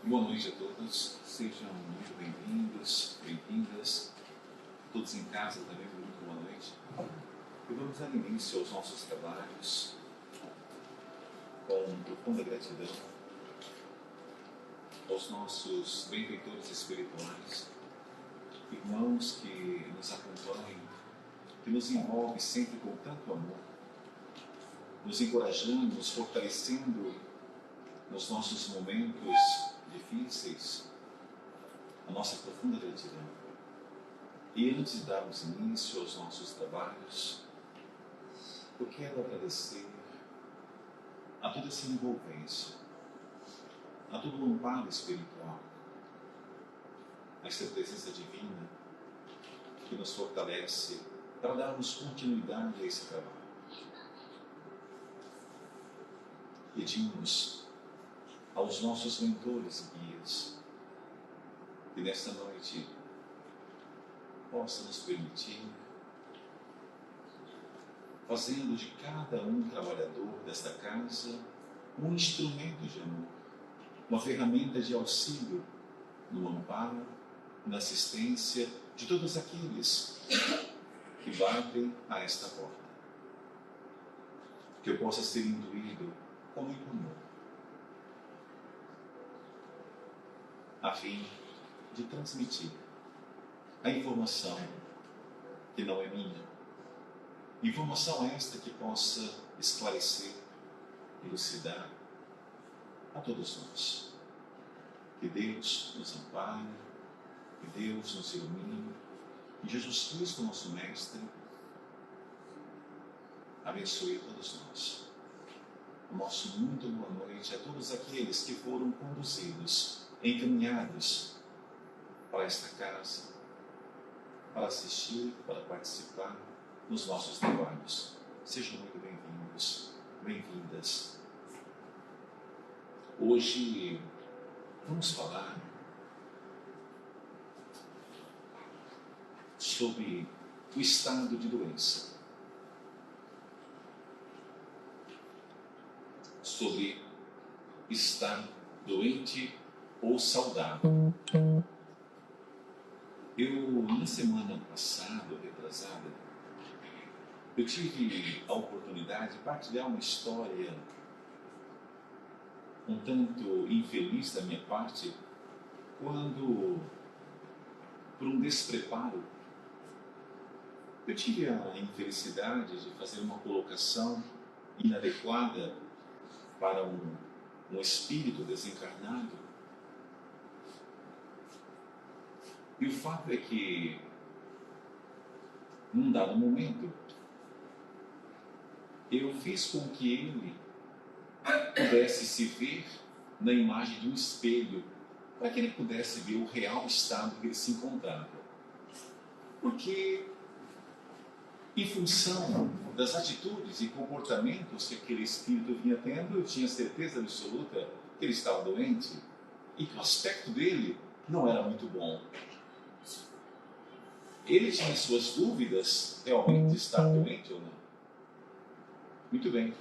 Boa noite a todos, sejam muito bem-vindos, bem-vindas, todos em casa também, muito boa noite. E vamos dar início aos nossos trabalhos com profunda gratidão aos nossos benfeitores espirituais, irmãos que nos acompanham, que nos envolvem sempre com tanto amor, nos encorajando, nos fortalecendo nos nossos momentos difíceis, a nossa profunda gratidão. E antes de darmos início aos nossos trabalhos, eu quero agradecer a toda essa envolvência, a todo o amparo espiritual, a essa presença divina que nos fortalece para darmos continuidade a esse trabalho. Pedimos aos nossos mentores e guias que nesta noite possa nos permitir, fazendo de cada um trabalhador desta casa um instrumento de amor, uma ferramenta de auxílio no amparo, na assistência de todos aqueles que batem a esta porta. Que eu possa ser induído com muito amor, a fim de transmitir a informação que não é minha, informação esta que possa esclarecer, elucidar a todos nós. Que Deus nos ampare, que Deus nos ilumine, e Jesus Cristo, nosso Mestre, abençoe todos nós. O nosso muito boa noite a todos aqueles que foram conduzidos, encaminhados para esta casa, para assistir, para participar dos nossos trabalhos. Sejam muito bem-vindos, bem-vindas. Hoje vamos falar sobre o estado de doença, sobre estar doente ou saudável. Eu, na semana passada, retrasada, eu tive a oportunidade de partilhar uma história um tanto infeliz da minha parte, quando, por um despreparo, eu tive a infelicidade de fazer uma colocação inadequada para um espírito desencarnado. E o fato é que, num dado momento, eu fiz com que ele pudesse se ver na imagem de um espelho, para que ele pudesse ver o real estado que ele se encontrava. Porque, em função das atitudes e comportamentos que aquele espírito vinha tendo, eu tinha certeza absoluta que ele estava doente e que o aspecto dele não era muito bom. Ele tinha suas dúvidas, realmente estar doente ou não. Muito bem.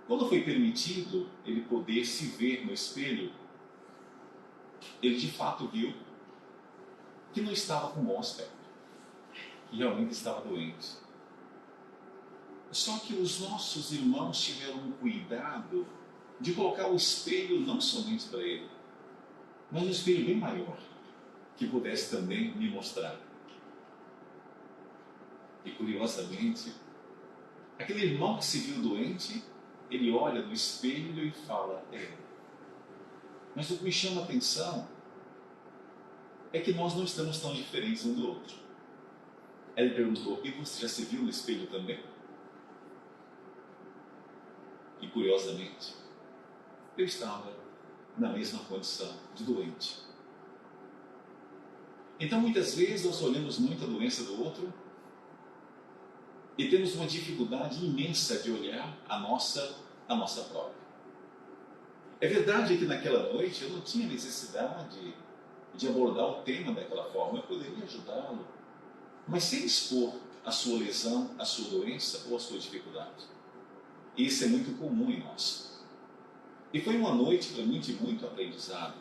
Quando foi permitido ele poder se ver no espelho, ele de fato viu que não estava com bom aspecto, que realmente estava doente. Só que os nossos irmãos tiveram um cuidado de colocar o espelho não somente para ele, mas um espelho bem maior, que pudesse também me mostrar. E curiosamente, aquele irmão que se viu doente, ele olha no espelho e fala, mas o que me chama a atenção é que nós não estamos tão diferentes um do outro. Ele perguntou, e você já se viu no espelho também? E curiosamente, eu estava na mesma condição de doente. Então muitas vezes nós olhamos muito a doença do outro e temos uma dificuldade imensa de olhar a nossa própria. É verdade que naquela noite eu não tinha necessidade de abordar o tema daquela forma, eu poderia ajudá-lo, mas sem expor a sua lesão, a sua doença ou a sua dificuldade. Isso é muito comum em nós. E foi uma noite para mim de muito aprendizado,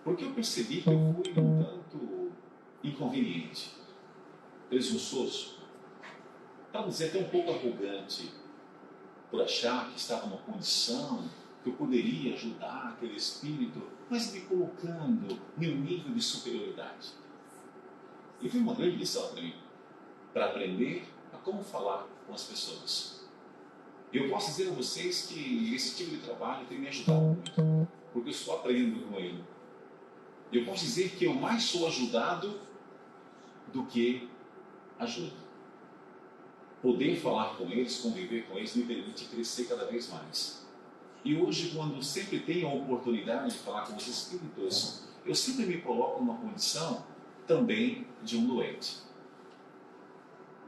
Porque eu percebi que eu fui um tanto inconveniente, presunçoso, para dizer até um pouco arrogante, por achar que estava numa condição que eu poderia ajudar aquele espírito, mas me colocando em um nível de superioridade. E foi uma grande lição para mim, para aprender a como falar com as pessoas. Eu posso dizer a vocês que esse tipo de trabalho tem me ajudado muito, porque eu estou aprendendo com ele. Eu posso dizer que eu mais sou ajudado do que ajudo. Poder falar com eles, conviver com eles, me permite crescer cada vez mais. E hoje, quando sempre tenho a oportunidade de falar com os espíritos, eu sempre me coloco numa condição também de um doente.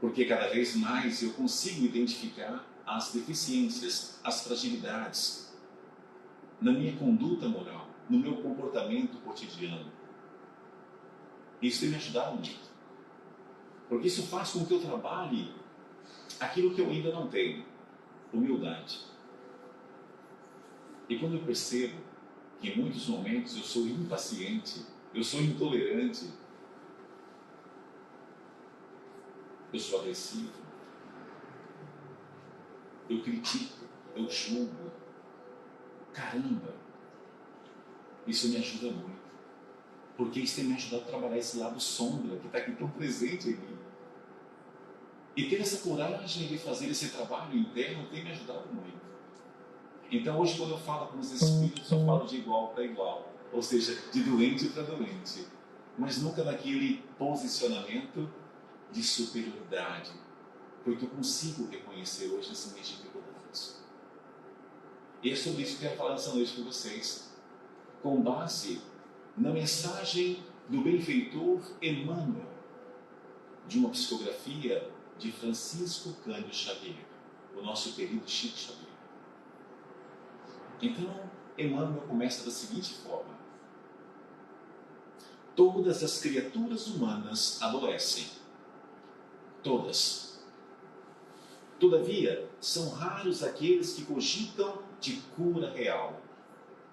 Porque cada vez mais eu consigo identificar as deficiências, as fragilidades na minha conduta moral, no meu comportamento cotidiano. Isso tem me ajudado muito. Porque isso faz com que eu trabalhe aquilo que eu ainda não tenho, humildade. E quando eu percebo que em muitos momentos eu sou impaciente, eu sou intolerante, eu sou agressivo, eu critico, eu julgo, caramba, isso me ajuda muito. Porque isso tem me ajudado a trabalhar esse lado sombra que está aqui tão presente em mim. E ter essa coragem de fazer esse trabalho interno tem me ajudado muito. Então hoje quando eu falo com os espíritos, eu falo de igual para igual. Ou seja, de doente para doente. Mas nunca naquele posicionamento de superioridade. Porque eu consigo reconhecer hoje as minhas dificuldades. E é sobre isso que eu quero falar nessa noite com vocês. Com base na mensagem do benfeitor Emmanuel, de uma psicografia de Francisco Cândido Xavier, o nosso querido Chico Xavier. Então, Emmanuel começa da seguinte forma: todas as criaturas humanas adoecem. Todas. Todavia, são raros aqueles que cogitam de cura real.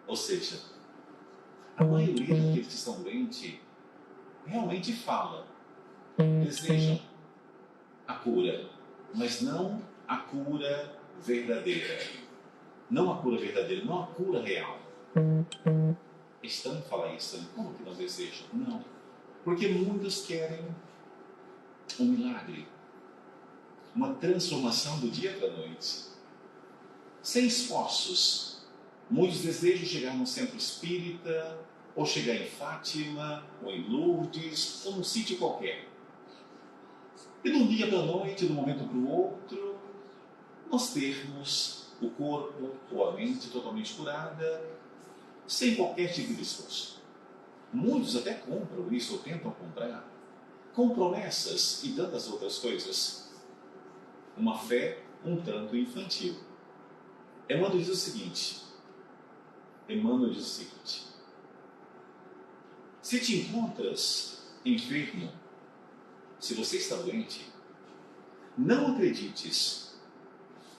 Ou seja, a maioria daqueles que estão doentes realmente fala, desejam a cura, mas não a cura verdadeira. Não a cura verdadeira, não a cura real. É estranho falar isso, né? Como que não desejam? Não. Porque muitos querem um milagre, uma transformação do dia para a noite, sem esforços. Muitos desejam chegar num centro espírita, ou chegar em Fátima, ou em Lourdes, ou num sítio qualquer. E de um dia para a noite, de um momento para o outro, nós termos o corpo ou a mente totalmente curada, sem qualquer tipo de esforço. Muitos até compram isso, ou tentam comprar, com promessas e tantas outras coisas. Uma fé um tanto infantil. Emmanuel diz o seguinte: se te encontras enfermo, se você está doente, não acredites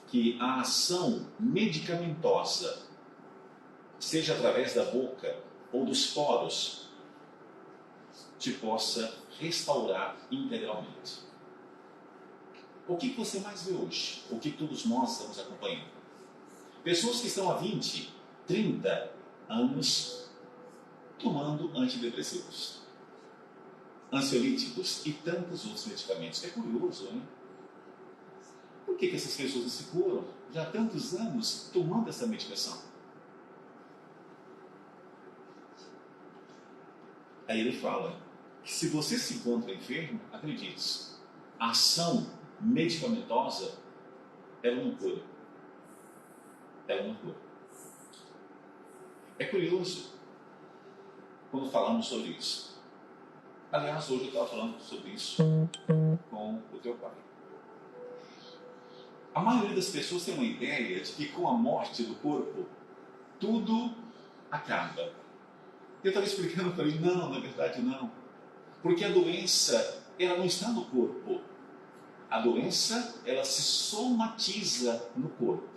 que a ação medicamentosa, seja através da boca ou dos poros, te possa restaurar integralmente. O que você mais vê hoje? O que todos nós estamos acompanhando? Pessoas que estão há 20, 30 anos tomando antidepressivos, ansiolíticos e tantos outros medicamentos. É curioso, hein? Por que essas pessoas não se curam já há tantos anos tomando essa medicação? Aí ele fala que se você se encontra enfermo, acredite, a ação medicamentosa ela não cura. Ela não cura. É curioso quando falamos sobre isso. Aliás, hoje eu estava falando sobre isso com o teu pai. A maioria das pessoas tem uma ideia de que com a morte do corpo, tudo acaba. Eu estava explicando para ele, não, na verdade não. Porque a doença, ela não está no corpo. A doença, ela se somatiza no corpo.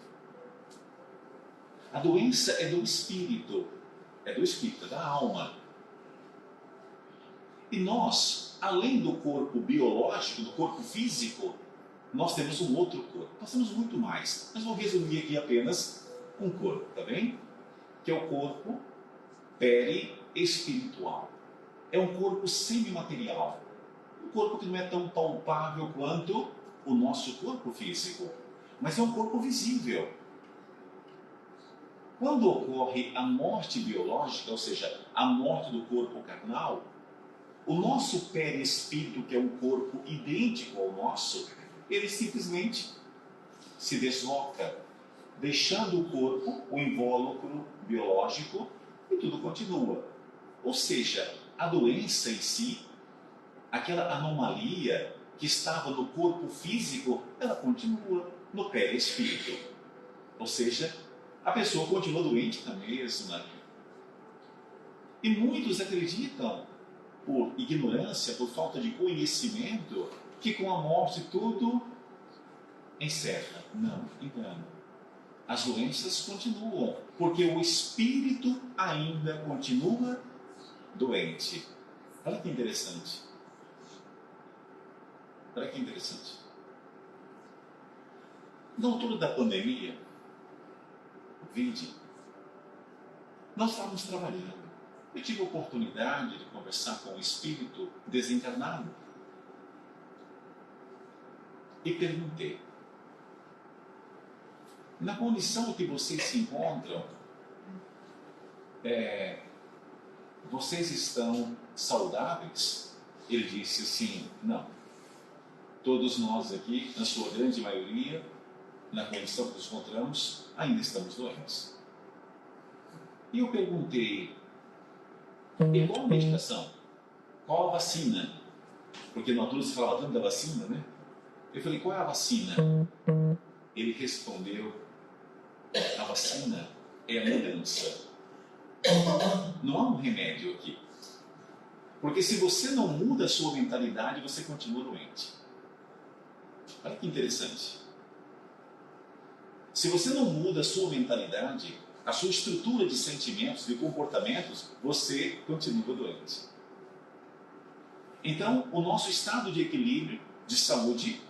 A doença é do espírito, é da alma. E nós, além do corpo biológico, do corpo físico, nós temos um outro corpo. Nós temos muito mais. Mas vou resumir aqui apenas um corpo, tá bem? Que é o corpo periespiritual. É um corpo semimaterial. Um corpo que não é tão palpável quanto o nosso corpo físico, mas é um corpo visível. Quando ocorre a morte biológica, ou seja, a morte do corpo carnal, o nosso perispírito, que é um corpo idêntico ao nosso, ele simplesmente se desloca, deixando o corpo, o invólucro biológico, e tudo continua. Ou seja, a doença em si, aquela anomalia que estava no corpo físico, ela continua no perispírito. Ou seja, a pessoa continua doente na mesma. E muitos acreditam, por ignorância, por falta de conhecimento, que com a morte tudo encerra. Não, engano. As doenças continuam, porque o espírito ainda continua doente. Olha que interessante. Olha que interessante. Na altura da pandemia, nós estávamos trabalhando. Eu tive a oportunidade de conversar com um espírito desencarnado e perguntei: na condição que vocês se encontram, vocês estão saudáveis? Ele disse assim: não. Todos nós aqui, na sua grande maioria, na condição que nos encontramos, ainda estamos doentes. E eu perguntei: e qual a medicação? Qual a vacina? Porque na altura se falava tanto da vacina, né? Eu falei: qual é a vacina? Ele respondeu: a vacina é a mudança. Não há um remédio aqui. Porque se você não muda a sua mentalidade, você continua doente. Olha que interessante. Se você não muda a sua mentalidade, a sua estrutura de sentimentos, de comportamentos, você continua doente. Então, o nosso estado de equilíbrio, de saúde,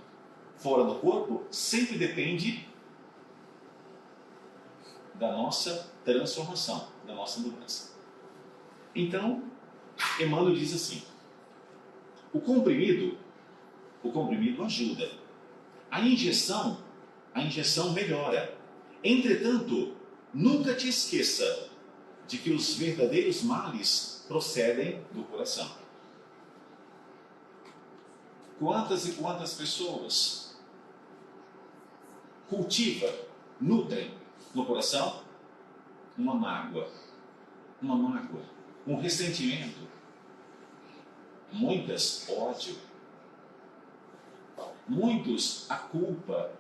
fora do corpo, sempre depende da nossa transformação, da nossa mudança. Então, Emmanuel diz assim: o comprimido ajuda. A injeção melhora. Entretanto, nunca te esqueça de que os verdadeiros males procedem do coração. Quantas e quantas pessoas nutrem no coração uma mágoa, um ressentimento, muitas ódio, muitos a culpa,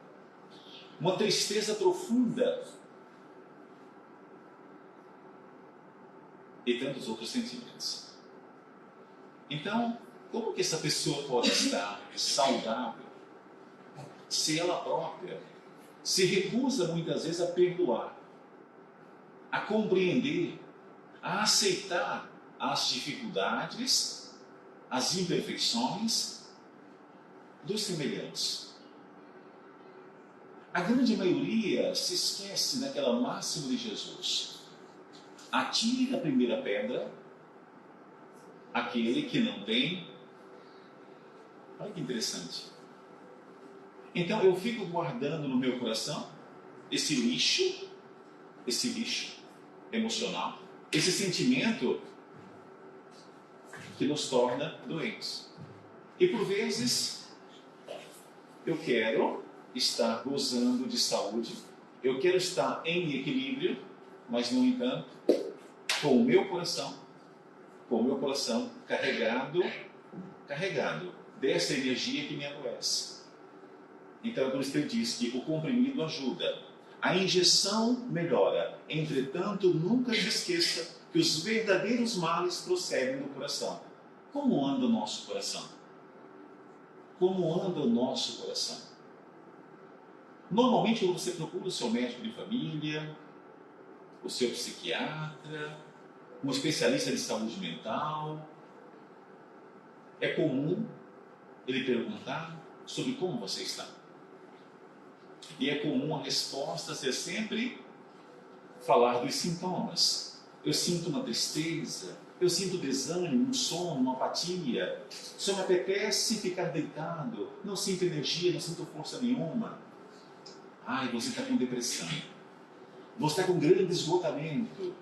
uma tristeza profunda e tantos outros sentimentos. Então, como que essa pessoa pode estar saudável se ela própria se recusa muitas vezes a perdoar, a compreender, a aceitar as dificuldades, as imperfeições dos semelhantes? A grande maioria se esquece daquela máxima de Jesus: atire a primeira pedra aquele que não tem. Olha que interessante. Então eu fico guardando no meu coração esse lixo emocional, esse sentimento que nos torna doentes. E por vezes eu quero estar gozando de saúde, eu quero estar em equilíbrio, mas no entanto, com o meu coração carregado dessa energia que me adoece. Então, por isso que ele diz que o comprimido ajuda, a injeção melhora. Entretanto, nunca se esqueça que os verdadeiros males procedem do coração. Como anda o nosso coração? Como anda o nosso coração? Normalmente, quando você procura o seu médico de família, o seu psiquiatra, um especialista de saúde mental, É comum ele perguntar sobre como você está. E é comum a resposta ser sempre falar dos sintomas. Eu sinto uma tristeza, eu sinto desânimo, um sono, uma apatia. Só me apetece ficar deitado, não sinto energia, não sinto força nenhuma. Ai, você está com depressão. Você está com grande esgotamento.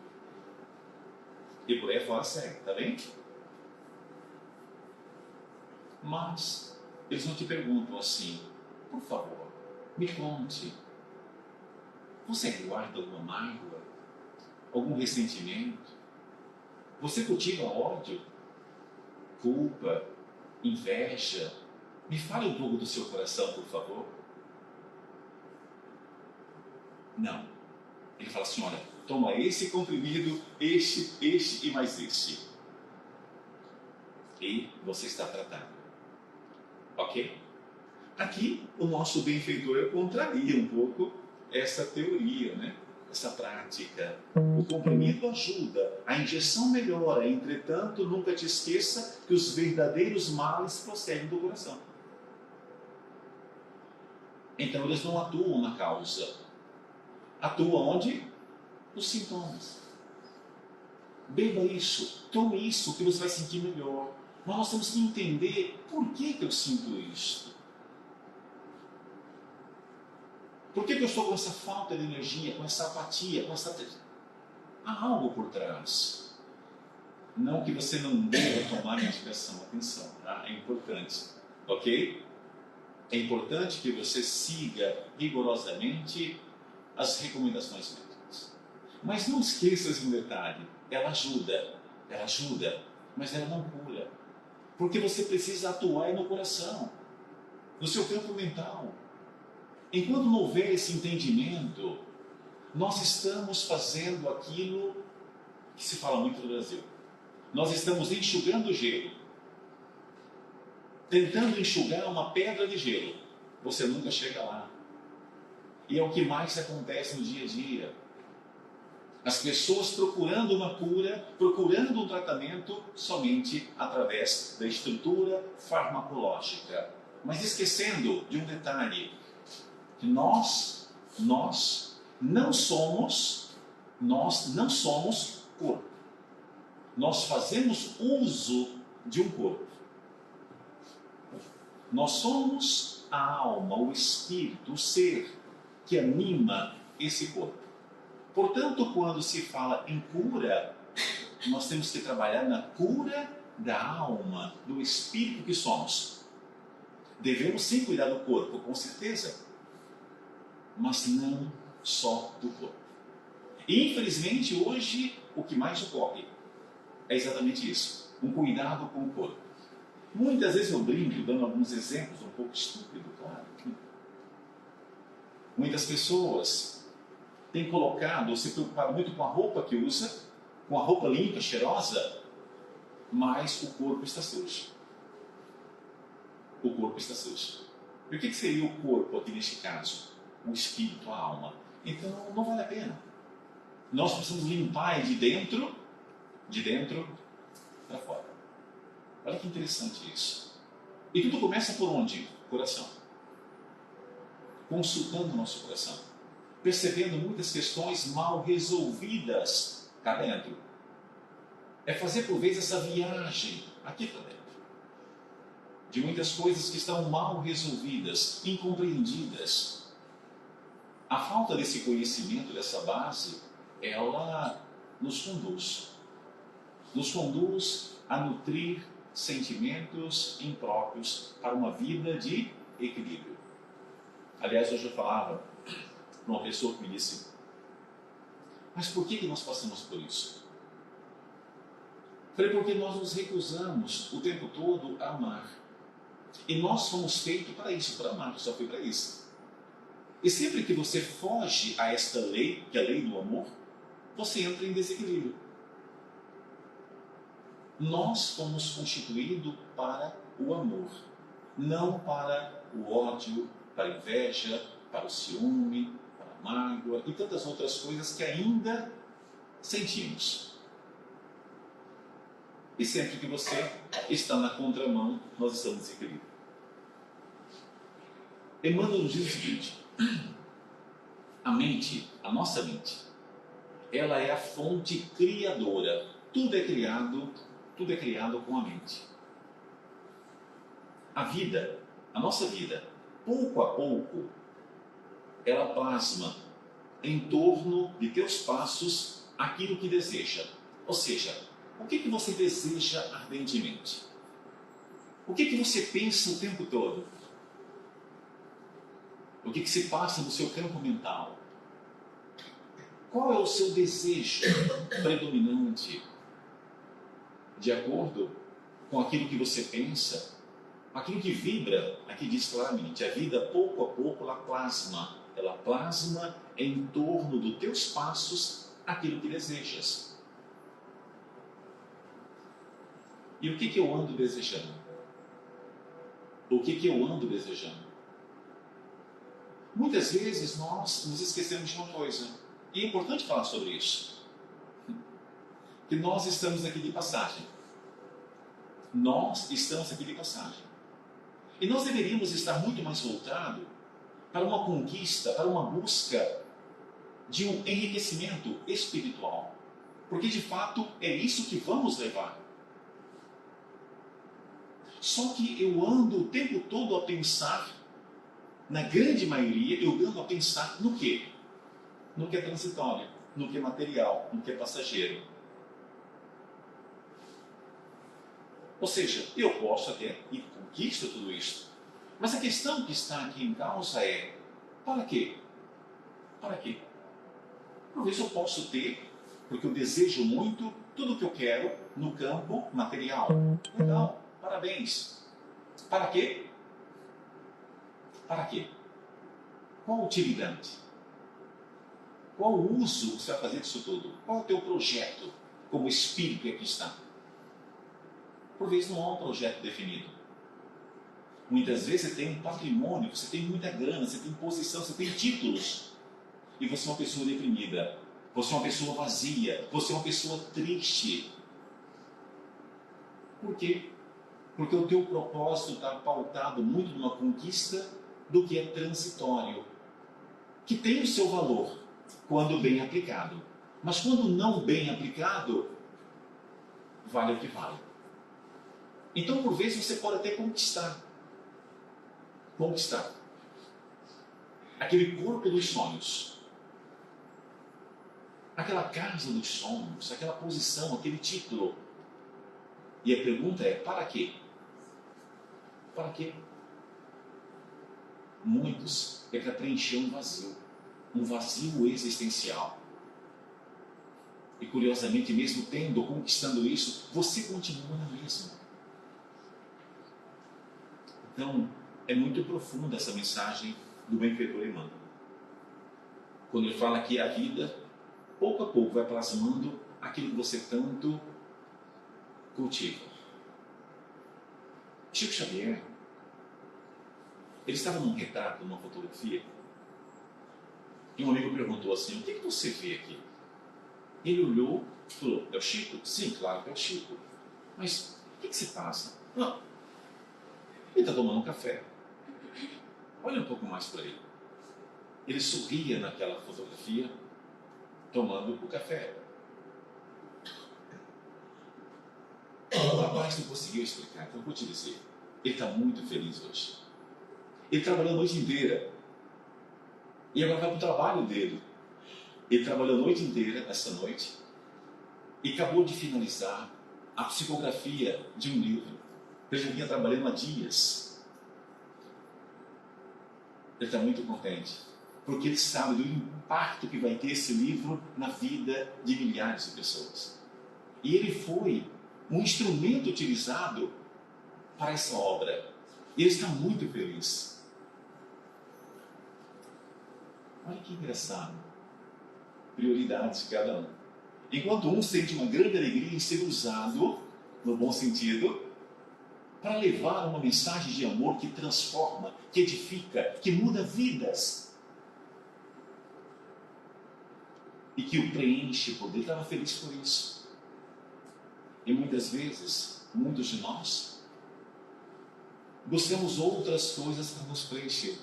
E por aí fora segue, tá bem? Mas eles não te perguntam assim, por favor, me conte. Você guarda alguma mágoa? Algum ressentimento? Você cultiva ódio? Culpa? Inveja? Me fale um pouco do seu coração, por favor. Não. Ele fala assim, olha, toma esse comprimido, este e mais este. E você está tratado. Ok? Aqui, o nosso benfeitor contraria um pouco essa teoria, né? Essa prática. O comprimido ajuda, a injeção melhora, entretanto, nunca te esqueça que os verdadeiros males procedem do coração. Então, eles não atuam na causa. Atuam onde? Nos sintomas. Beba isso, tome isso, que você vai sentir melhor. Mas nós temos que entender por que eu sinto isso. Por que eu estou com essa falta de energia, com essa apatia, com essa... Há algo por trás. Não que você não deva tomar medicação, atenção, tá? É importante, ok? É importante que você siga rigorosamente as recomendações médicas. Mas não esqueça de um detalhe, ela ajuda, mas ela não cura. Porque você precisa atuar no coração, no seu campo mental. Enquanto não houver esse entendimento, nós estamos fazendo aquilo que se fala muito no Brasil. Nós estamos enxugando gelo. Tentando enxugar uma pedra de gelo. Você nunca chega lá. E é o que mais acontece no dia a dia. As pessoas procurando uma cura, procurando um tratamento somente através da estrutura farmacológica. Mas esquecendo de um detalhe. Que nós não somos corpo. Nós fazemos uso de um corpo. Nós somos a alma, o espírito, o ser que anima esse corpo. Portanto, quando se fala em cura, nós temos que trabalhar na cura da alma, do espírito que somos. Devemos sim cuidar do corpo, com certeza. Mas não só do corpo. E, infelizmente, hoje, o que mais ocorre é exatamente isso. Um cuidado com o corpo. Muitas vezes eu brinco, dando alguns exemplos, um pouco estúpido, claro. Muitas pessoas têm colocado, se preocupado muito com a roupa que usa, com a roupa limpa, cheirosa, mas o corpo está sujo. O corpo está sujo. E o que seria o corpo aqui neste caso? O espírito, a alma. Então não vale a pena. Nós precisamos limpar de dentro para fora. Olha que interessante isso. E tudo começa por onde? Coração. Consultando o nosso coração. Percebendo muitas questões mal resolvidas cá dentro. É fazer por vezes essa viagem aqui para dentro. De muitas coisas que estão mal resolvidas, incompreendidas. A falta desse conhecimento, dessa base, ela nos conduz a nutrir sentimentos impróprios para uma vida de equilíbrio. Aliás, hoje eu falava para uma pessoa que me disse, mas por que nós passamos por isso? Falei, porque nós nos recusamos o tempo todo a amar. E nós fomos feitos para isso, para amar, só foi para isso. E sempre que você foge a esta lei, que é a lei do amor, você entra em desequilíbrio. Nós fomos constituídos para o amor, não para o ódio, para a inveja, para o ciúme, para a mágoa e tantas outras coisas que ainda sentimos. E sempre que você está na contramão, nós estamos em equilíbrio. Emmanuel nos diz o seguinte: a mente, a nossa mente, ela é a fonte criadora. Tudo é criado com a mente. A vida, a nossa vida, pouco a pouco, ela plasma em torno de teus passos aquilo que deseja. Ou seja, o que você deseja ardentemente? O que você pensa o tempo todo? O que se passa no seu campo mental? Qual é o seu desejo predominante? De acordo com aquilo que você pensa, aquilo que vibra, aqui diz claramente, a vida pouco a pouco ela plasma em torno dos teus passos aquilo que desejas. E o que eu ando desejando? O que eu ando desejando? Muitas vezes nós nos esquecemos de uma coisa, e é importante falar sobre isso, que nós estamos aqui de passagem. Nós estamos aqui de passagem. E nós deveríamos estar muito mais voltados para uma conquista, para uma busca de um enriquecimento espiritual. Porque de fato é isso que vamos levar. Só que eu ando o tempo todo a pensar, na grande maioria, eu ando a pensar no quê? No que é transitório, no que é material, no que é passageiro. Ou seja, eu posso até e conquisto tudo isso. Mas a questão que está aqui em causa é: para quê? Para quê? Talvez eu possa ter, porque eu desejo muito, tudo o que eu quero no campo material. Legal, parabéns. Para quê? Para quê? Qual a utilidade? Qual o uso que você vai fazer disso tudo? Qual é o teu projeto como espírito que aqui está? Por vezes não há um projeto definido. Muitas vezes você tem um patrimônio, você tem muita grana, você tem posição, você tem títulos. E você é uma pessoa deprimida. Você é uma pessoa vazia. Você é uma pessoa triste. Por quê? Porque o teu propósito está pautado muito numa conquista do que é transitório, que tem o seu valor quando bem aplicado. Mas quando não bem aplicado, vale o que vale. Então, por vezes, você pode até conquistar aquele corpo dos sonhos, aquela casa dos sonhos, aquela posição, aquele título. E a pergunta é: para quê? Para quê? Muitos é para preencher um vazio existencial. E curiosamente, mesmo tendo, conquistando isso, você continua na mesma. Então, é muito profunda essa mensagem do benfeitor Emmanuel. Quando ele fala que a vida, pouco a pouco, vai plasmando aquilo que você tanto cultiva. Chico Xavier, ele estava num retrato, numa fotografia, e um amigo perguntou assim: o que você vê aqui? Ele olhou e falou: é o Chico? Sim, claro que é o Chico. Mas o que se passa? Não. Ele está tomando um café. Olha um pouco mais para ele. Ele sorria naquela fotografia, tomando o café. O rapaz não conseguiu explicar, então eu vou te dizer. Ele está muito feliz hoje. Ele trabalhou a noite inteira. E agora vai para o trabalho dele. Ele trabalhou a noite inteira, essa noite, e acabou de finalizar a psicografia de um livro. Ele já vinha trabalhando há dias. Ele está muito contente, porque ele sabe do impacto que vai ter esse livro na vida de milhares de pessoas. E ele foi um instrumento utilizado para essa obra. E ele está muito feliz. Olha que engraçado. Prioridades de cada um. Enquanto um sente uma grande alegria em ser usado, no bom sentido, para levar uma mensagem de amor que transforma, que edifica, que muda vidas. E que o preenche por dentro. Estava feliz por isso. E muitas vezes, muitos de nós, buscamos outras coisas para nos preencher.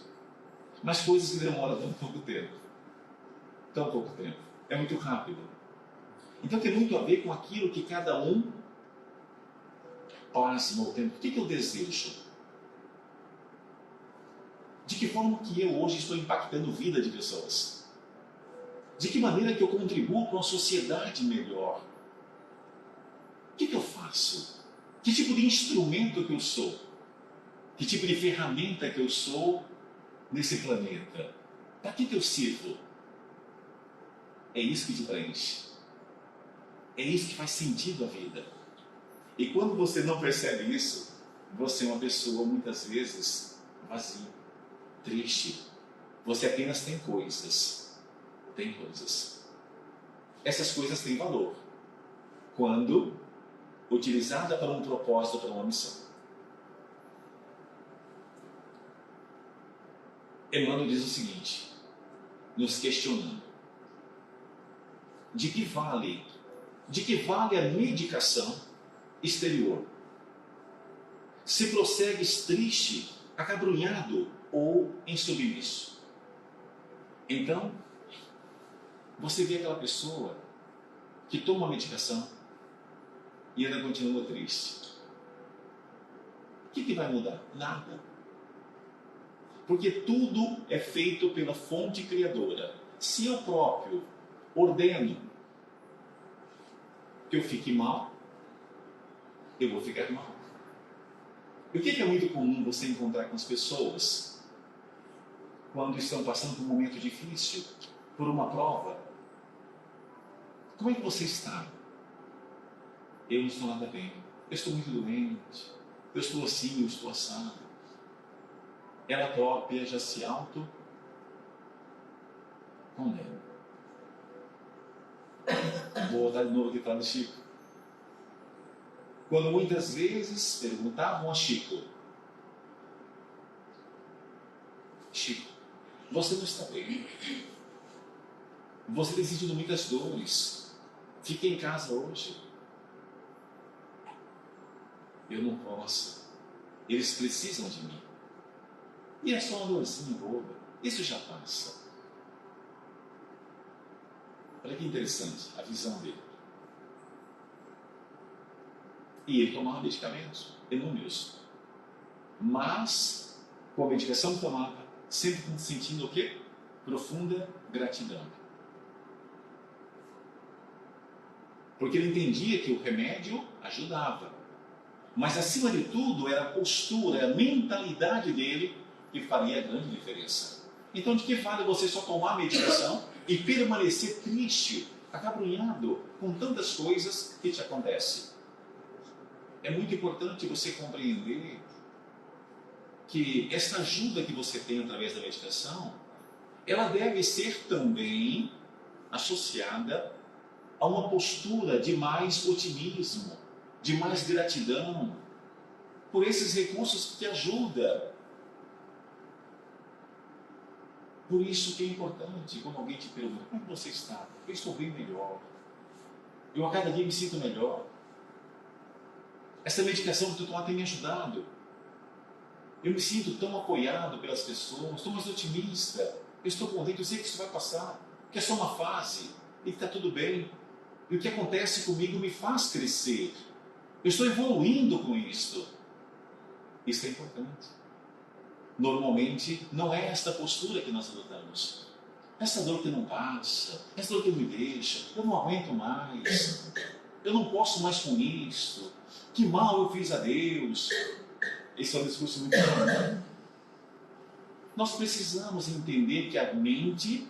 Mas coisas que demoram tão pouco tempo. Tão pouco tempo. É muito rápido. Então tem muito a ver com aquilo que cada um plasma o tempo. O que eu desejo? De que forma que eu hoje estou impactando a vida de pessoas? De que maneira que eu contribuo para uma sociedade melhor? O que eu faço? Que tipo de instrumento que eu sou? Que tipo de ferramenta que eu sou nesse planeta? Para que eu sirvo? É isso que te preenche. É isso que faz sentido à vida. E quando você não percebe isso, você é uma pessoa muitas vezes vazia, triste. Você apenas tem coisas. Tem coisas. Essas coisas têm valor quando utilizada para um propósito, para uma missão. Emmanuel diz o seguinte, nos questionando: de que vale a medicação exterior se prossegues triste, acabrunhado ou insubmisso? Então, você vê aquela pessoa que toma a medicação e ainda continua triste. O que vai mudar? Nada. Porque tudo é feito pela fonte criadora. Se eu próprio ordeno que eu fique mal, eu vou ficar mal. E o que é muito comum você encontrar com as pessoas quando estão passando por um momento difícil, por uma prova? Como é que você está? Eu não estou nada bem. Eu estou muito doente. Eu estou assim, eu estou assado. Ela própria já se auto-condena. Vou voltar de novo aqui para o Chico. Quando muitas vezes perguntavam a Chico: Chico, você não está bem? Você tem sentido muitas dores. Fique em casa hoje. Eu não posso. Eles precisam de mim. E é só uma dorzinha boba. Isso já passa. Olha que interessante a visão dele. E ele tomava medicamentos, inúmeros. Mas, com a medicação que tomava, sempre sentindo o quê? Profunda gratidão. Porque ele entendia que o remédio ajudava. Mas, acima de tudo, era a postura, a mentalidade dele que faria a grande diferença. Então, de que vale você só tomar a medicação e permanecer triste, acabrunhado com tantas coisas que te acontecem? É muito importante você compreender que essa ajuda que você tem através da meditação, ela deve ser também associada a uma postura de mais otimismo, de mais gratidão por esses recursos que te ajudam. Por isso que é importante, quando alguém te pergunta: como é que você está? Eu estou bem melhor. Eu a cada dia me sinto melhor. Essa medicação que tu tomar tem me ajudado. Eu me sinto tão apoiado pelas pessoas, estou mais otimista. Eu estou contente, eu sei que isso vai passar, que é só uma fase e que está tudo bem. E o que acontece comigo me faz crescer. Eu estou evoluindo com isso. Isso é importante. Normalmente, não é esta postura que nós adotamos. Essa dor que não passa, essa dor que me deixa, eu não aguento mais, eu não posso mais com isso, que mal eu fiz a Deus. Esse é um discurso muito comum. Nós precisamos entender que a mente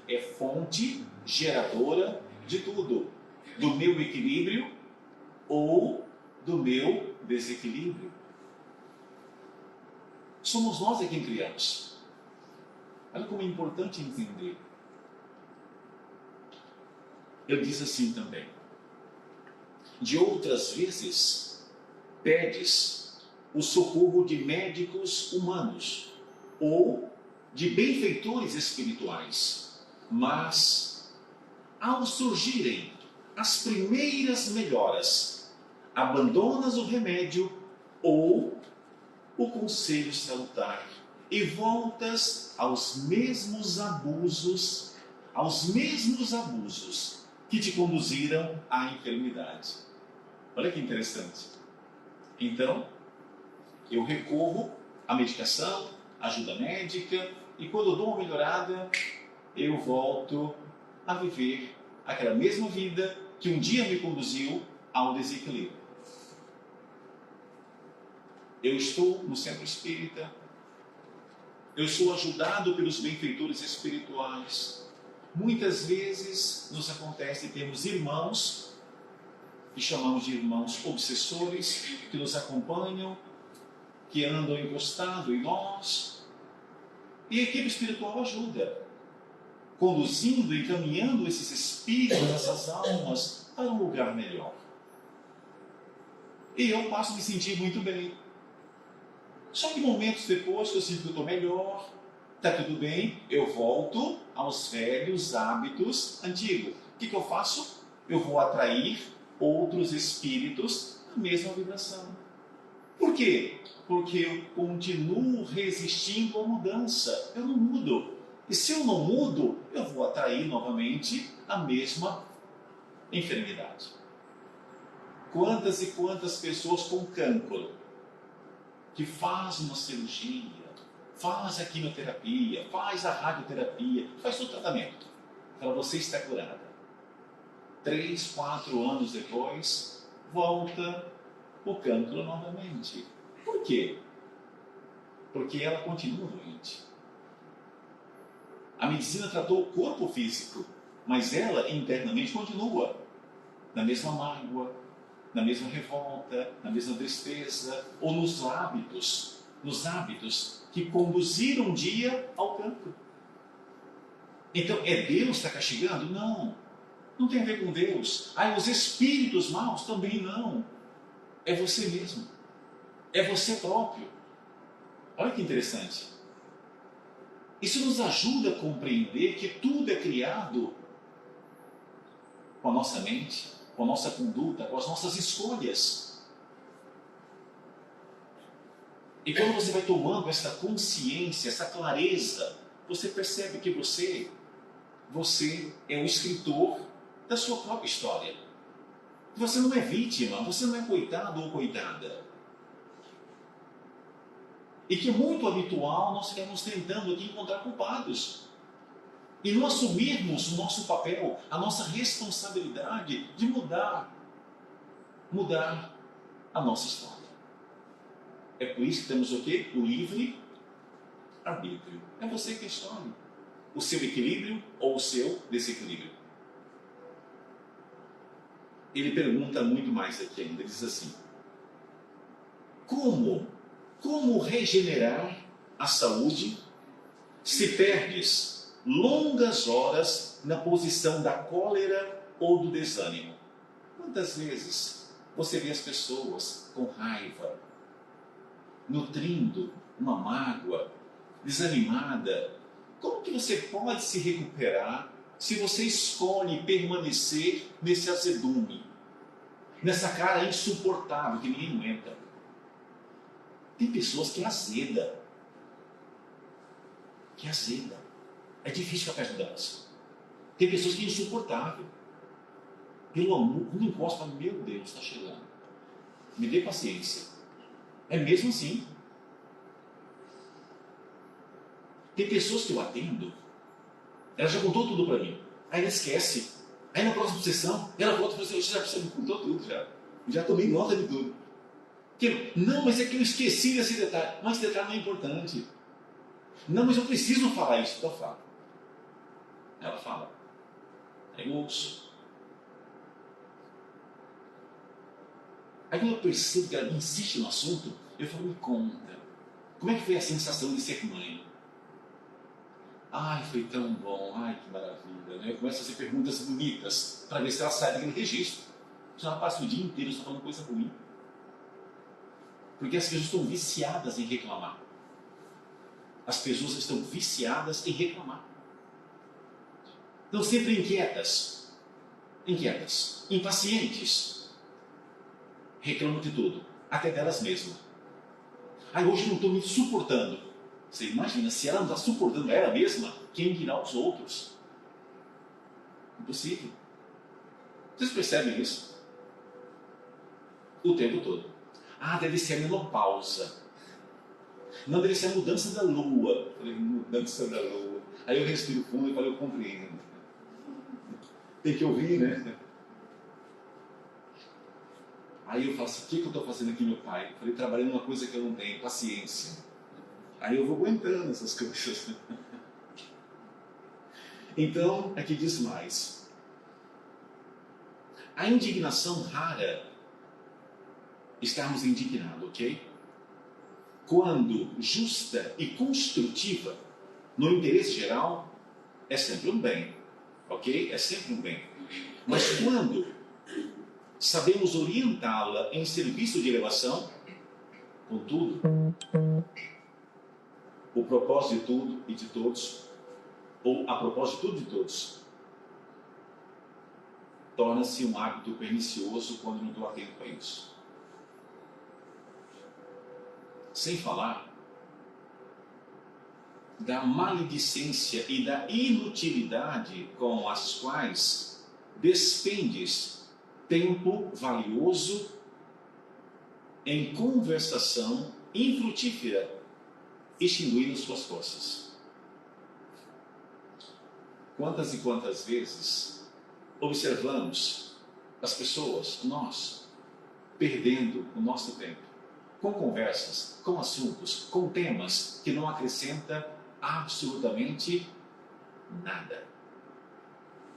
é fonte geradora de tudo, do meu equilíbrio ou do meu desequilíbrio. Somos nós quem criamos. Olha como é importante entender. Ele diz assim também: de outras vezes, pedes o socorro de médicos humanos ou de benfeitores espirituais, mas, ao surgirem as primeiras melhoras, abandonas o remédio ou o conselho salutar e voltas aos mesmos abusos que te conduziram à enfermidade. Olha que interessante. Então, eu recorro à medicação, ajuda médica, e quando eu dou uma melhorada, eu volto a viver aquela mesma vida que um dia me conduziu ao desequilíbrio. Eu estou no centro espírita, eu sou ajudado pelos benfeitores espirituais. Muitas vezes nos acontece termos irmãos, que chamamos de irmãos obsessores, que nos acompanham, que andam encostados em nós. E a equipe espiritual ajuda, conduzindo, encaminhando esses espíritos, essas almas, para um lugar melhor. E eu passo a me sentir muito bem. Só que momentos depois que eu sinto que eu estou melhor, está tudo bem, eu volto aos velhos hábitos antigos. O que eu faço? Eu vou atrair outros espíritos na mesma vibração. Por quê? Porque eu continuo resistindo à mudança. Eu não mudo. E se eu não mudo, eu vou atrair novamente a mesma enfermidade. Quantas e quantas pessoas com cancro que fazem uma cirurgia, faz a quimioterapia, faz a radioterapia, faz o tratamento. Para você estar curada. 3, 4 anos depois, volta o cancro novamente. Por quê? Porque ela continua doente. A medicina tratou o corpo físico, mas ela internamente continua na mesma mágoa, na mesma revolta, na mesma tristeza, ou nos hábitos que conduziram um dia ao cancro. Então, é Deus que está castigando? Não. Não tem a ver com Deus. Os espíritos maus também não. É você mesmo. É você próprio. Olha que interessante. Isso nos ajuda a compreender que tudo é criado com a nossa mente, com a nossa conduta, com as nossas escolhas. E quando você vai tomando essa consciência, essa clareza, você percebe que você é o escritor da sua própria história. Você não é vítima, você não é coitado ou coitada. E que é muito habitual nós ficarmos tentando aqui encontrar culpados. E não assumirmos o nosso papel, a nossa responsabilidade de mudar a nossa história. É por isso que temos o quê? O livre arbítrio. É você que escolhe o seu equilíbrio ou o seu desequilíbrio. Ele pergunta muito mais aqui ainda, ele diz assim: como regenerar a saúde se perdes longas horas na posição da cólera ou do desânimo? Quantas vezes você vê as pessoas com raiva, nutrindo uma mágoa, desanimada? Como que você pode se recuperar se você escolhe permanecer nesse azedume, nessa cara insuportável que ninguém aguenta? Tem pessoas que é azeda. É difícil ficar perto delas. Tem pessoas que é insuportável. Pelo amor, quando encosta, meu Deus, está chegando. Me dê paciência. É mesmo assim. Tem pessoas que eu atendo, ela já contou tudo para mim. Aí ela esquece. Aí na próxima sessão, ela volta para você, já me contou tudo já. Já tomei nota de tudo. Não, mas é que eu esqueci desse detalhe. Mas esse detalhe não é importante. Não, mas eu preciso falar isso. Então fala. Ela fala. Aí eu ouço. Aí quando eu percebo que ela insiste no assunto, eu falo: me conta. Como é que foi a sensação de ser mãe? Ai, foi tão bom. Ai, que maravilha. Né? Eu começo a fazer perguntas bonitas para ver se ela sai daquele registro. Já passa o dia inteiro só falando coisa ruim. Porque as pessoas estão viciadas em reclamar. As pessoas estão viciadas em reclamar. Estão sempre inquietas. inquietas, impacientes, reclamam de tudo, até delas mesmas. Aí hoje não estou me suportando. Você imagina, se ela não está suportando ela mesma, quem dirá os outros? Impossível. Vocês percebem isso? O tempo todo. Ah, deve ser a menopausa. Não, deve ser a mudança da lua. Eu falei, mudança da lua. Aí eu respiro fundo e falei, eu compreendo. Tem que ouvir, né? Aí eu falo assim, o que eu estou fazendo aqui, meu pai? Eu falei, trabalhando uma coisa que eu não tenho, paciência. Aí eu vou aguentando essas coisas. Então, aqui diz mais. A indignação rara, estarmos indignados, ok? Quando justa e construtiva, no interesse geral, é sempre um bem, ok? É sempre um bem. Mas quando sabemos orientá-la em serviço de elevação, contudo, o propósito de tudo e de todos, ou a propósito de tudo e de todos, torna-se um hábito pernicioso quando não estou atento a isso. Sem falar da maledicência e da inutilidade com as quais despendes tempo valioso em conversação infrutífera, extinguindo suas forças. Quantas e quantas vezes observamos as pessoas, nós, perdendo o nosso tempo com conversas, com assuntos, com temas que não acrescentam absolutamente nada.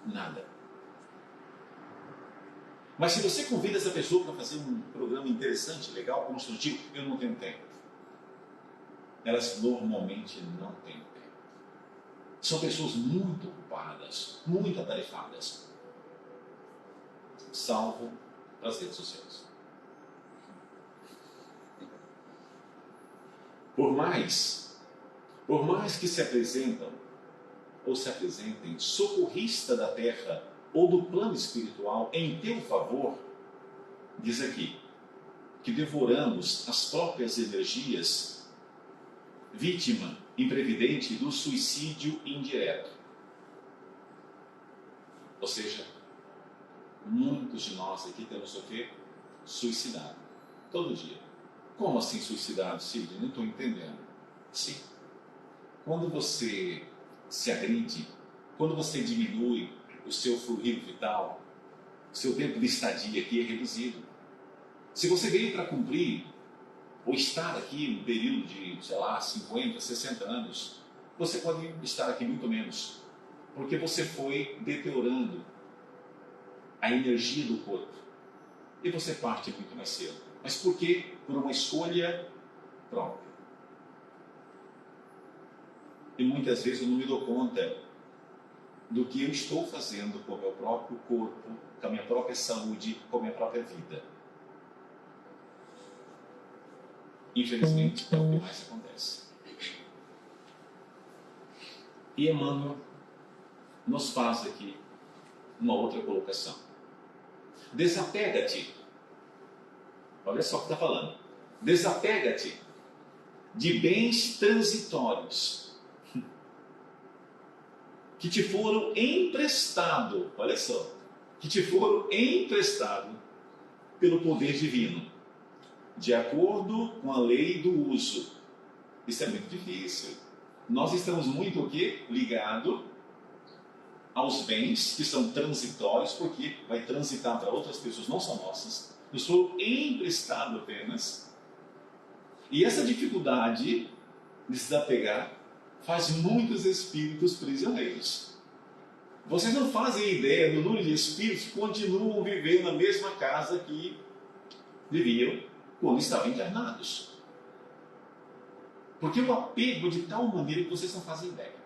Nada. Mas se você convida essa pessoa para fazer um programa interessante, legal, construtivo, eu não tenho tempo. Elas normalmente não têm tempo. São pessoas muito ocupadas, muito atarefadas, salvo as redes sociais. Por mais que se apresentam ou se apresentem socorrista da terra ou do plano espiritual em teu favor, diz aqui que devoramos as próprias energias, vítima imprevidente do suicídio indireto. Ou seja, muitos de nós aqui temos o quê? Suicidado. Todo dia. Como assim suicidado, Cid? Não estou entendendo. Sim. Quando você se agride, quando você diminui o seu fluido vital, o seu tempo de estadia aqui é reduzido. Se você veio para cumprir ou estar aqui no período de, 50, 60 anos, você pode estar aqui muito menos, porque você foi deteriorando a energia do corpo. E você parte muito mais cedo. Mas por quê? Por uma escolha própria. E muitas vezes eu não me dou conta do que eu estou fazendo com o meu próprio corpo, com a minha própria saúde, com a minha própria vida. Infelizmente, é o que mais acontece. E Emmanuel nos faz aqui uma outra colocação. Desapega-te. Olha só o que está falando. Desapega-te de bens transitórios que te foram emprestados. Olha só. Que te foram emprestados pelo poder divino, de acordo com a lei do uso. Isso é muito difícil. Nós estamos muito o quê? Ligado aos bens que são transitórios, porque vai transitar para outras pessoas, não são nossas, nos foram emprestados apenas. E essa dificuldade de se desapegar faz muitos espíritos prisioneiros. Vocês não fazem ideia do número de espíritos que continuam vivendo na mesma casa que viviam quando estavam internados. Porque o apego de tal maneira que vocês não fazem ideia.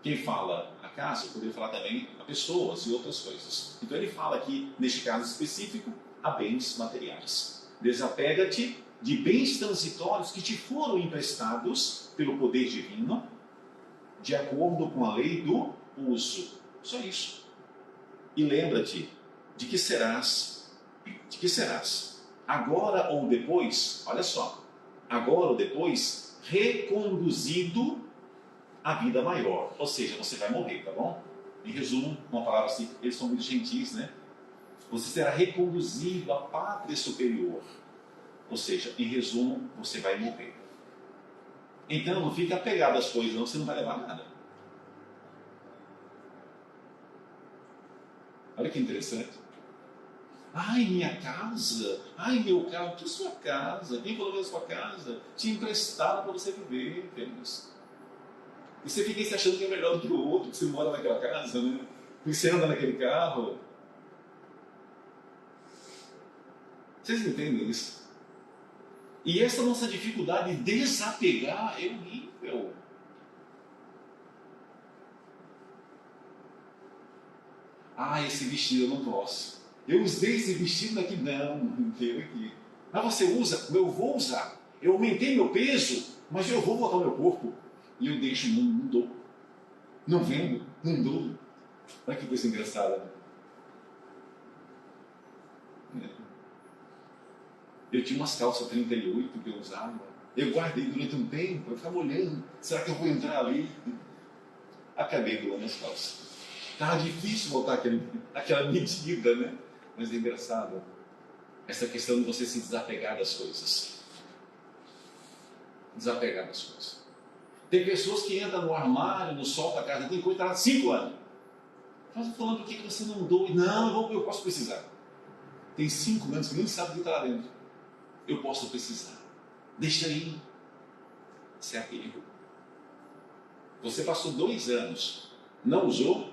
Quem fala a casa, poderia falar também a pessoas e outras coisas. Então ele fala aqui, neste caso específico, a bens materiais. Desapega-te de bens transitórios que te foram emprestados pelo poder divino, de acordo com a lei do uso. Só isso. E lembra-te de que serás, agora ou depois, olha só, agora ou depois, reconduzido à vida maior. Ou seja, você vai morrer, tá bom? Em resumo, uma palavra assim, eles são muito gentis, né? Você será reconduzido à pátria superior. Ou seja, em resumo, você vai morrer. Então, não fique apegado às coisas, não, você não vai levar nada. Olha que interessante. Ai, minha casa. Ai, meu carro. Que sua casa? Quem colocou a sua casa? Te emprestaram para você viver, feliz. E você fica se achando que é melhor do que o outro, que você mora naquela casa, né? Que você anda naquele carro. Vocês entendem isso? E essa nossa dificuldade de desapegar é horrível. Ah, esse vestido eu não posso. Eu usei esse vestido daqui, não veio aqui. Mas você usa? Eu vou usar. Eu aumentei meu peso, mas eu vou botar o meu corpo. E eu deixo, não dou. Não vendo, não dou. Olha que coisa engraçada. Eu tinha umas calças 38 que eu usava. Eu guardei durante um tempo, eu ficava olhando. Será que eu vou entrar ali? Acabei doando as calças. Estava difícil voltar àquela medida, né? Mas é engraçado. Essa questão de você se desapegar das coisas. Desapegar das coisas. Tem pessoas que entram no armário, no sol da casa, tem coisa que está há 5 anos. Mas falando, por que você não doa? Não, eu posso precisar. Tem 5 anos que nem sabe o que está lá dentro. Eu posso precisar. Deixa aí. Isso é apego. Você passou 2 anos, não usou,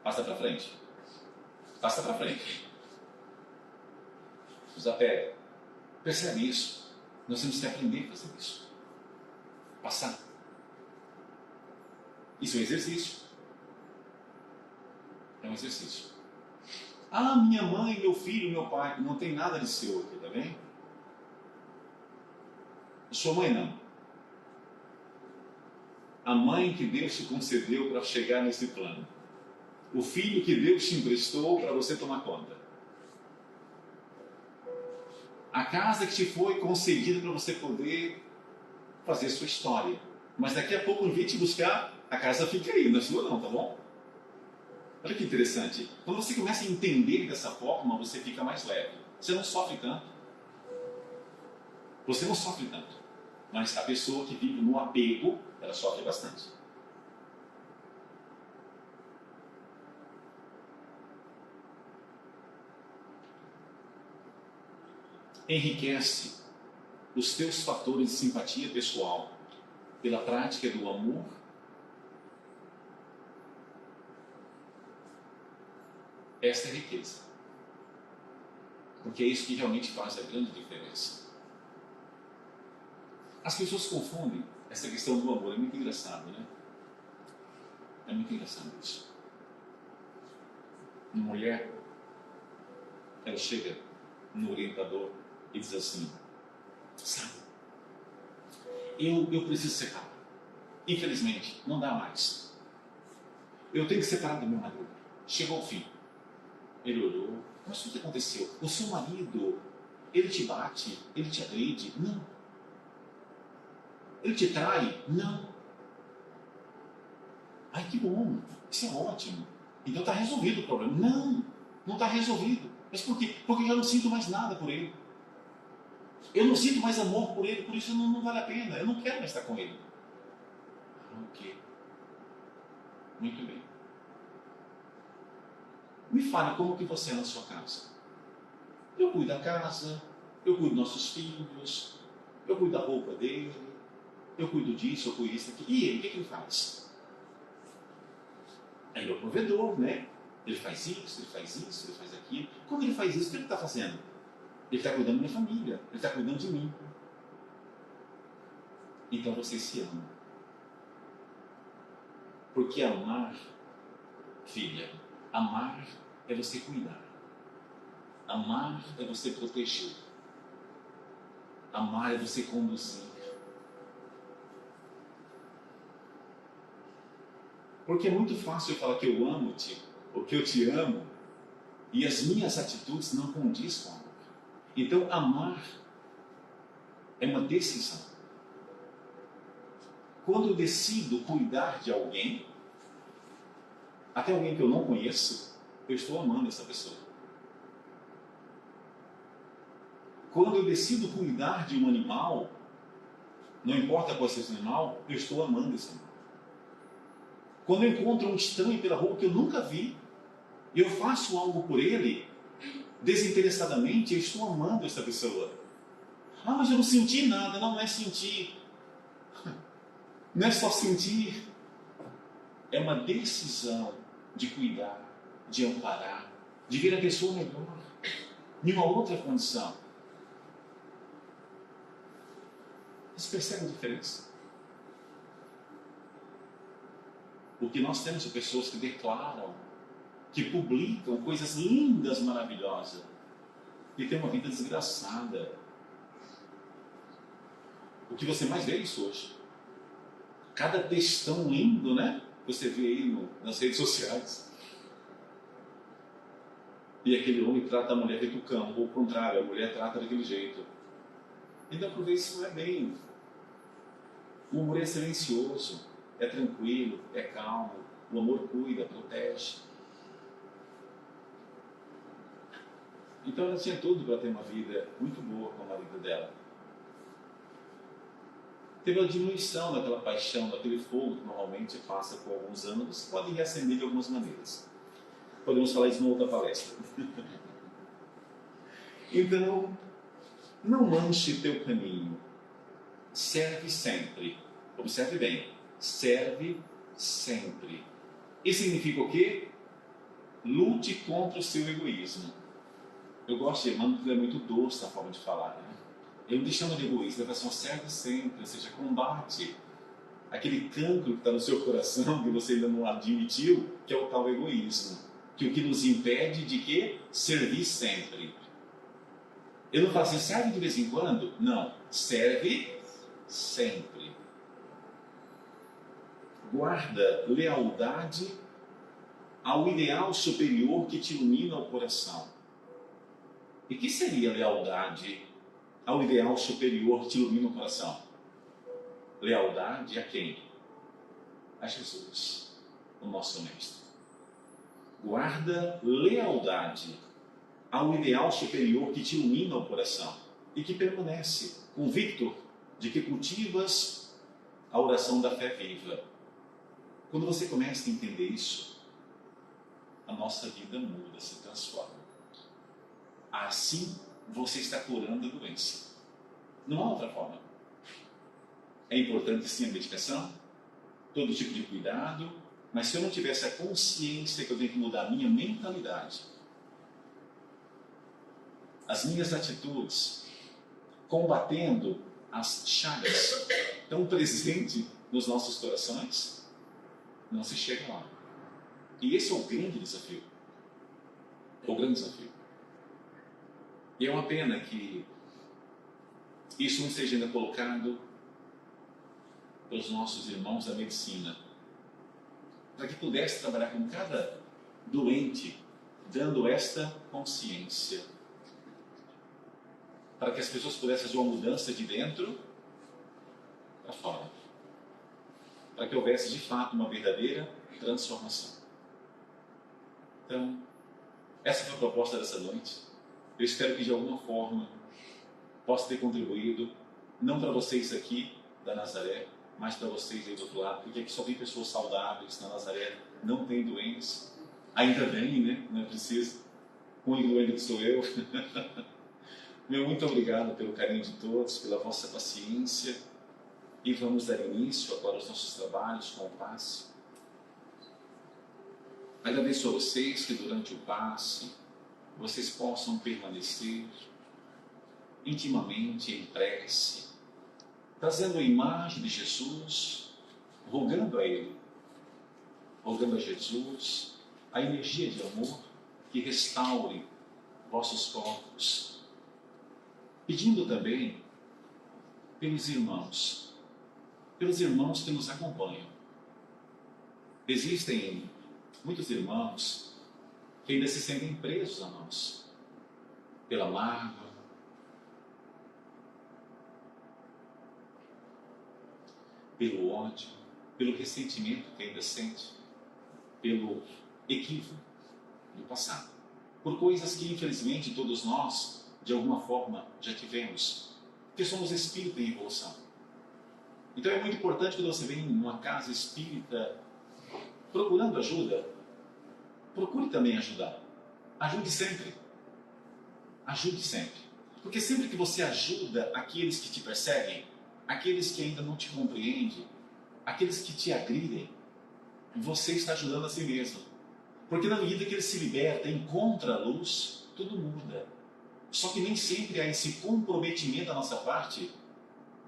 passa para frente. Passa para frente. Desapega. Percebe isso? Nós temos que aprender a fazer isso. Passar. Isso é um exercício. É um exercício. Ah, minha mãe, meu filho, meu pai, não tem nada de seu aqui, tá bem? Sua mãe não. A mãe que Deus te concedeu para chegar nesse plano. O filho que Deus te emprestou para você tomar conta. A casa que te foi concedida para você poder fazer sua história. Mas daqui a pouco, em vez de te buscar, a casa fica aí, não é sua não, tá bom? Olha que interessante. Quando você começa a entender dessa forma, você fica mais leve. Você não sofre tanto. Você não sofre tanto. Mas a pessoa que vive no apego, ela sofre bastante. Enriquece os teus fatores de simpatia pessoal pela prática do amor. Esta é a riqueza. Porque é isso que realmente faz a grande diferença. As pessoas confundem essa questão do amor. É muito engraçado, né? É muito engraçado isso. Uma mulher, ela chega no orientador e diz assim: sabe, eu preciso separar. Infelizmente, não dá mais. Eu tenho que separar do meu marido. Chegou ao fim. Ele olhou. Mas o que aconteceu? O seu marido, ele te bate? Ele te agride? Não. Ele te trai? Não. Ai, que bom. Isso é ótimo. Então está resolvido o problema. Não, não está resolvido. Mas por quê? Porque eu já não sinto mais nada por ele. Eu não sinto mais amor por ele, por isso não vale a pena. Eu não quero mais estar com ele. Ok. Muito bem. Me fale como que você é na sua casa. Eu cuido da casa, eu cuido dos nossos filhos, eu cuido da roupa dele, eu cuido disso, eu cuido disso aqui. E ele, o que ele faz? Ele é o provedor, né? Ele faz isso, ele faz isso, ele faz aquilo. Quando ele faz isso, o que ele está fazendo? Ele está cuidando da minha família, ele está cuidando de mim. Então vocês se amam. Porque amar, filha, amar é você cuidar. Amar é você proteger. Amar é você conduzir. Porque é muito fácil eu falar que eu amo-te o que eu te amo e as minhas atitudes não condizem com amor. Então, amar é uma decisão. Quando eu decido cuidar de alguém, até alguém que eu não conheço, eu estou amando essa pessoa. Quando eu decido cuidar de um animal, não importa qual seja o animal, eu estou amando esse animal. Quando eu encontro um estranho pela rua que eu nunca vi, e eu faço algo por ele, desinteressadamente, eu estou amando essa pessoa. Ah, mas eu não senti nada. Não é sentir. Não é só sentir. É uma decisão de cuidar, de amparar, de ver a pessoa melhor, em uma outra condição. Vocês percebem a diferença? Porque nós temos pessoas que declaram, que publicam coisas lindas, maravilhosas, e tem uma vida desgraçada. O que você mais vê é isso hoje. Cada textão lindo, né? Você vê aí nas redes sociais. E aquele homem trata a mulher feito cão, ou o contrário, a mulher trata daquele jeito. Então, por ver isso não é bem. O amor é silencioso, é tranquilo, é calmo. O amor cuida, protege. Então ela tinha tudo para ter uma vida muito boa com o marido dela. Teve uma diminuição daquela paixão, daquele fogo que normalmente passa por alguns anos, pode reacender de algumas maneiras. Podemos falar isso numa outra palestra. Então, não manche teu caminho. Serve sempre. Observe bem. Serve sempre. Isso significa o quê? Lute contra o seu egoísmo. Eu gosto de Emmanuel porque ele é muito doce na forma de falar, né? Ele não te chama de egoísta, ele fala assim, serve sempre, ou seja, combate aquele cancro que está no seu coração, que você ainda não admitiu, que é o tal egoísmo. Que o que nos impede de quê? Servir sempre. Ele não fala assim, serve de vez em quando? Não, serve sempre. Guarda lealdade ao ideal superior que te ilumina o coração. E que seria lealdade ao ideal superior que te ilumina o coração? Lealdade a quem? A Jesus, o nosso Mestre. Guarda lealdade ao ideal superior que te ilumina o coração e que permanece convicto de que cultivas a oração da fé viva. Quando você começa a entender isso, a nossa vida muda, se transforma. Assim, você está curando a doença. Não há outra forma. É importante sim a medicação, todo tipo de cuidado, mas se eu não tivesse a consciência que eu tenho que mudar a minha mentalidade, as minhas atitudes, combatendo as chagas tão presentes nos nossos corações, não se chega lá. E esse é o grande desafio. O grande desafio. E é uma pena que isso não seja ainda colocado pelos nossos irmãos da medicina, para que pudesse trabalhar com cada doente, dando esta consciência, para que as pessoas pudessem fazer uma mudança de dentro para fora, para que houvesse de fato uma verdadeira transformação. Então, essa foi a proposta dessa noite. Eu espero que de alguma forma possa ter contribuído, não para vocês aqui da Nazaré, mas para vocês aí do outro lado, porque aqui só tem pessoas saudáveis na Nazaré, não tem doentes, ainda bem, né? Não é preciso. O único doente que sou eu. Meu muito obrigado pelo carinho de todos, pela vossa paciência, e vamos dar início agora aos nossos trabalhos com o passe. Agradeço a vocês que durante o passe vocês possam permanecer intimamente em prece, trazendo a imagem de Jesus, rogando a Ele, rogando a Jesus a energia de amor que restaure vossos corpos, pedindo também pelos irmãos que nos acompanham. Existem muitos irmãos que ainda se sentem presos a nós, pela mágoa, pelo ódio, pelo ressentimento que ainda sente, pelo equívoco do passado, por coisas que infelizmente todos nós, de alguma forma, já tivemos, porque somos espírito em evolução. Então é muito importante quando você vem numa casa espírita procurando ajuda, procure também ajudar. Ajude sempre. Ajude sempre. Porque sempre que você ajuda aqueles que te perseguem, aqueles que ainda não te compreendem, aqueles que te agridem, você está ajudando a si mesmo. Porque na medida que ele se liberta, encontra a luz, tudo muda. Só que nem sempre há esse comprometimento da nossa parte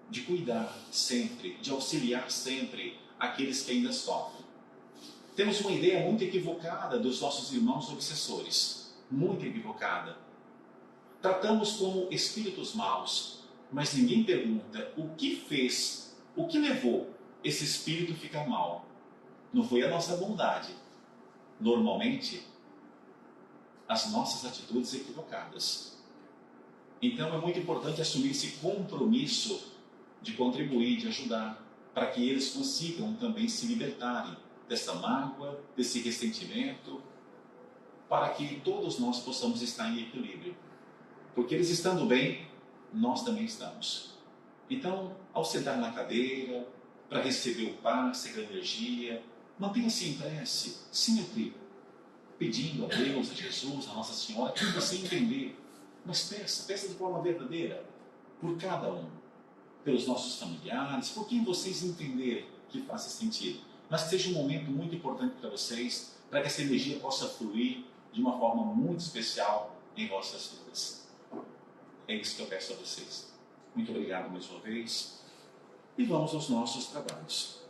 de cuidar sempre, de auxiliar sempre aqueles que ainda sofrem. Temos uma ideia muito equivocada dos nossos irmãos obsessores, muito equivocada. Tratamos como espíritos maus, mas ninguém pergunta o que fez, o que levou esse espírito a ficar mal. Não foi a nossa bondade. Normalmente, as nossas atitudes equivocadas. Então é muito importante assumir esse compromisso de contribuir, de ajudar, para que eles consigam também se libertarem dessa mágoa, desse ressentimento, para que todos nós possamos estar em equilíbrio. Porque eles estando bem, nós também estamos. Então, ao sentar na cadeira, para receber o passe, a energia, mantenha-se em prece, sempre pedindo a Deus, a Jesus, a Nossa Senhora, que você entender. Mas peça de forma verdadeira, por cada um, pelos nossos familiares, por quem vocês entenderem que faça sentido. Mas que seja um momento muito importante para vocês, para que essa energia possa fluir de uma forma muito especial em vossas vidas. É isso que eu peço a vocês. Muito obrigado mais uma vez e vamos aos nossos trabalhos.